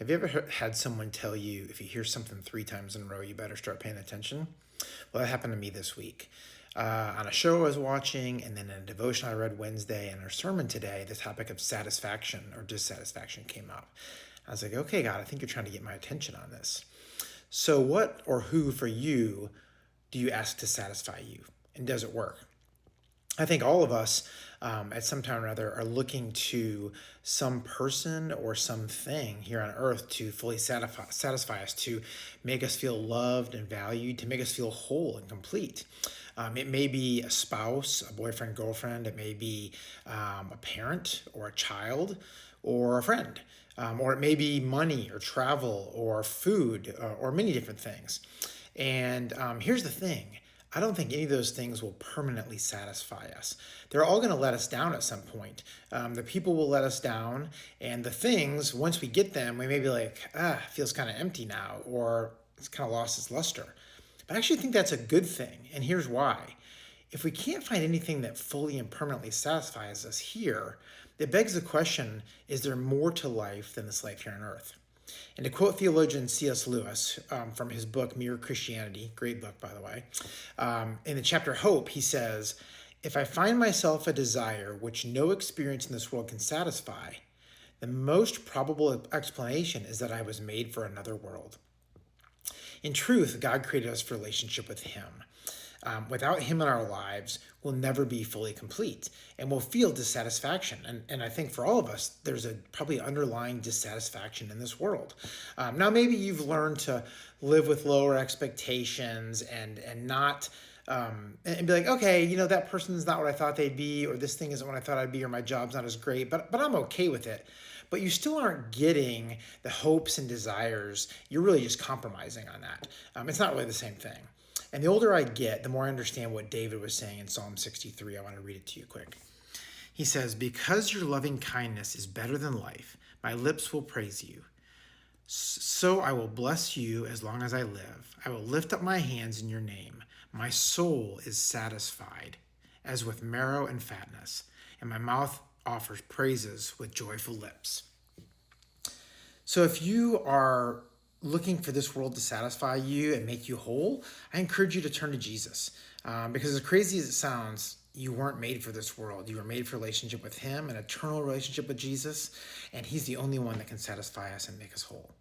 Have you ever had someone tell you if you hear something three times in a row, you better start paying attention? Well, that happened to me this week. On a show I was watching, and then in a devotion I read Wednesday, and our sermon today, the topic of satisfaction or dissatisfaction came up. I was like, okay, God, I think you're trying to get my attention on this. So, what or who for you do you ask to satisfy you? And does it work? I think all of us, at some time or other, are looking to some person or something here on earth to fully satisfy us, to make us feel loved and valued, to make us feel whole and complete. It may be a spouse, a boyfriend, girlfriend. It may be a parent or a child or a friend. Or it may be money or travel or food or many different things. And here's the thing. I don't think any of those things will permanently satisfy us. They're all going to let us down at some point. The people will let us down, and the things, once we get them, we may be like, it feels kind of empty now, or it's kind of lost its luster. But I actually think that's a good thing, and here's why. If we can't find anything that fully and permanently satisfies us here, it begs the question, is there more to life than this life here on earth? And to quote theologian C.S. Lewis from his book, Mere Christianity, great book, by the way, in the chapter Hope, he says, "If I find myself a desire which no experience in this world can satisfy, the most probable explanation is that I was made for another world." In truth, God created us for relationship with Him. Without Him in our lives, we'll never be fully complete, and we'll feel dissatisfaction. And I think for all of us, there's a probably underlying dissatisfaction in this world. Now, maybe you've learned to live with lower expectations and not and be like, okay, that person's not what I thought they'd be, or this thing isn't what I thought I'd be, or my job's not as great, but I'm okay with it. But you still aren't getting the hopes and desires. You're really just compromising on that. It's not really the same thing. And the older I get, the more I understand what David was saying in Psalm 63. I want to read it to you quick. He says, "Because your loving kindness is better than life, my lips will praise you. So I will bless you as long as I live. I will lift up my hands in your name. My soul is satisfied, as with marrow and fatness, and my mouth offers praises with joyful lips." So if you are looking for this world to satisfy you and make you whole, I encourage you to turn to Jesus. Because as crazy as it sounds, you weren't made for this world. You were made for a relationship with Him, an eternal relationship with Jesus, and He's the only one that can satisfy us and make us whole.